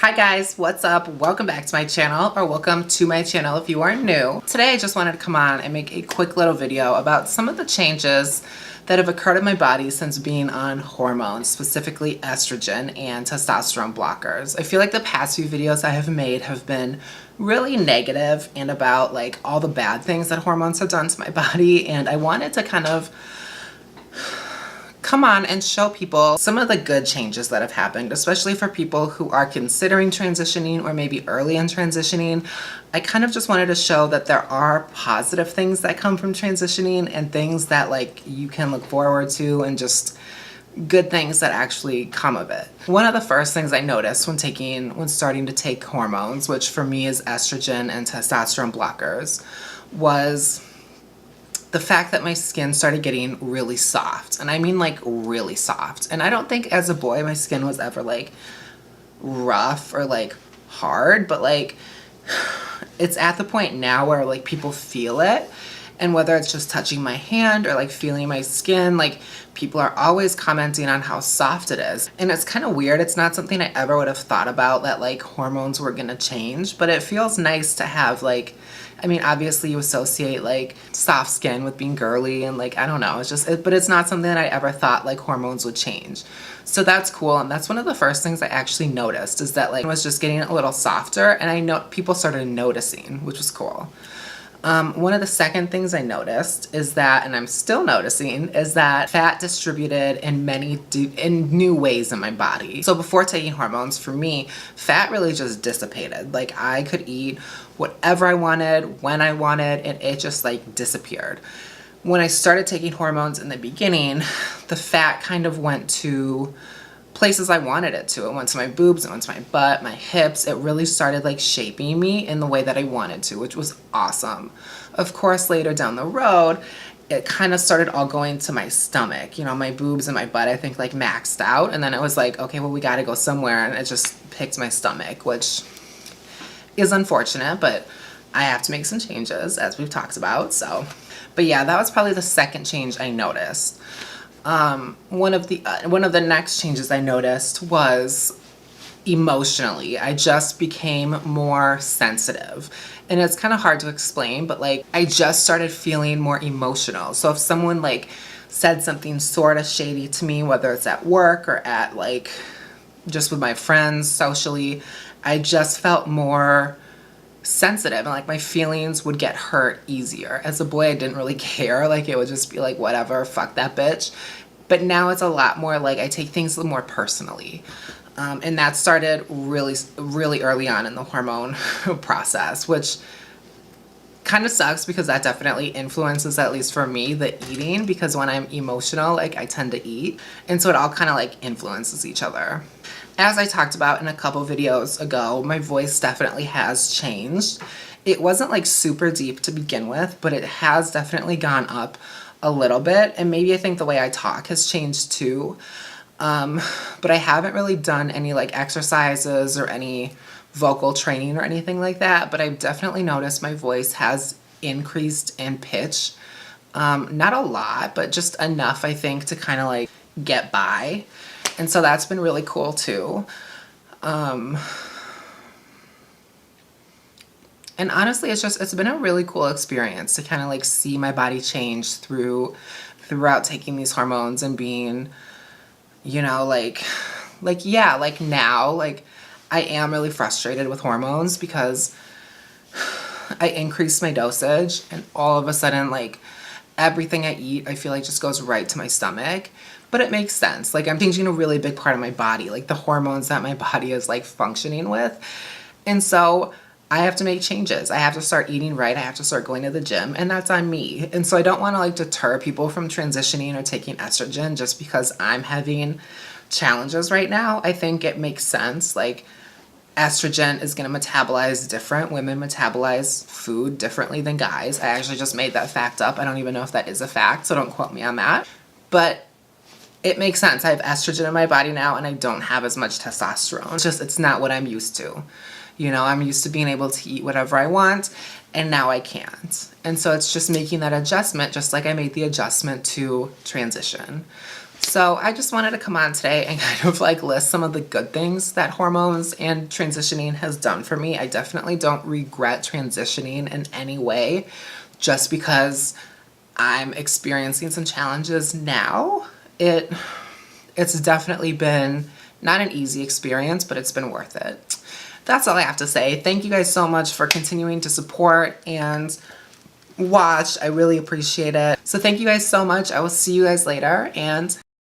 Hi guys, what's up? Welcome back to my channel, or welcome to my channel if you are new. Today I just wanted to come on and make a quick little video about some of the changes that have occurred in my body since being on hormones, specifically estrogen and testosterone blockers. I feel like the past few videos I have made have been really negative and about like all the bad things that hormones have done to my body, and I wanted to kind of come on and show people some of the good changes that have happened, especially for people who are considering transitioning or maybe early in transitioning. I kind of just wanted to show that there are positive things that come from transitioning and things that like you can look forward to and just good things that actually come of it. One of the first things I noticed when starting to take hormones, which for me is estrogen and testosterone blockers, was the fact that my skin started getting really soft. And I mean like really soft. And I don't think as a boy my skin was ever like rough or like hard, but like it's at the point now where like people feel it. And whether it's just touching my hand or like feeling my skin, like people are always commenting on how soft it is. And it's kind of weird. It's not something I ever would have thought about, that like hormones were gonna change, but it feels nice to have like, I mean, obviously you associate like soft skin with being girly and like, I don't know, but it's not something that I ever thought like hormones would change. So that's cool. And that's one of the first things I actually noticed, is that like I was just getting a little softer, and I know people started noticing, which was cool. One of the second things I noticed is that, and I'm still noticing, is that fat distributed in in new ways in my body. So before taking hormones, for me, fat really just dissipated. Like I could eat whatever I wanted, when I wanted, and it just like disappeared. When I started taking hormones in the beginning, the fat kind of went to places I wanted it to. It went to my boobs, it went to my butt, my hips. It really started like shaping me in the way that I wanted to, which was awesome. Of course, later down the road, it kind of started all going to my stomach. You know, my boobs and my butt, I think like maxed out. And then it was like, okay, well, we got to go somewhere. And it just picked my stomach, which is unfortunate, but I have to make some changes as we've talked about. So, but yeah, that was probably the second change I noticed. One of the next changes I noticed was emotionally. I just became more sensitive, and it's kind of hard to explain, but like I just started feeling more emotional. So if someone like said something sort of shady to me, whether it's at work or at like just with my friends socially, I just felt more sensitive, and like my feelings would get hurt easier. As a boy, I didn't really care. Like it would just be like, whatever, fuck that bitch. But now it's a lot more like I take things a little more personally. And that started really, really early on in the hormone process, which kind of sucks because that definitely influences, at least for me, the eating, because when I'm emotional, like I tend to eat. And so it all kind of like influences each other. As I talked about in a couple videos ago, my voice definitely has changed. It wasn't like super deep to begin with, but it has definitely gone up a little bit. And maybe I think the way I talk has changed too. But I haven't really done any like exercises or any vocal training or anything like that. But I've definitely noticed my voice has increased in pitch. Not a lot, but just enough, I think, to kind of like get by. And so that's been really cool too. And honestly, it's been a really cool experience to kind of like see my body change throughout taking these hormones and being, you know, yeah, like now, like I am really frustrated with hormones because I increased my dosage, and all of a sudden, like everything I eat, I feel like just goes right to my stomach. But it makes sense. Like I'm changing a really big part of my body, like the hormones that my body is like functioning with. And so I have to make changes. I have to start eating right. I have to start going to the gym, and that's on me. And so I don't want to like deter people from transitioning or taking estrogen just because I'm having challenges right now. I think it makes sense. Like estrogen is going to metabolize different. Women metabolize food differently than guys. I actually just made that fact up. I don't even know if that is a fact, so don't quote me on that. But it makes sense. I have estrogen in my body now, and I don't have as much testosterone. It's not what I'm used to. You know, I'm used to being able to eat whatever I want, and now I can't. And so it's just making that adjustment, just like I made the adjustment to transition. So I just wanted to come on today and kind of like list some of the good things that hormones and transitioning has done for me. I definitely don't regret transitioning in any way just because I'm experiencing some challenges now. It's definitely been not an easy experience, but it's been worth it. That's all I have to say. Thank you guys so much for continuing to support and watch. I really appreciate it. So thank you guys so much. I will see you guys later, and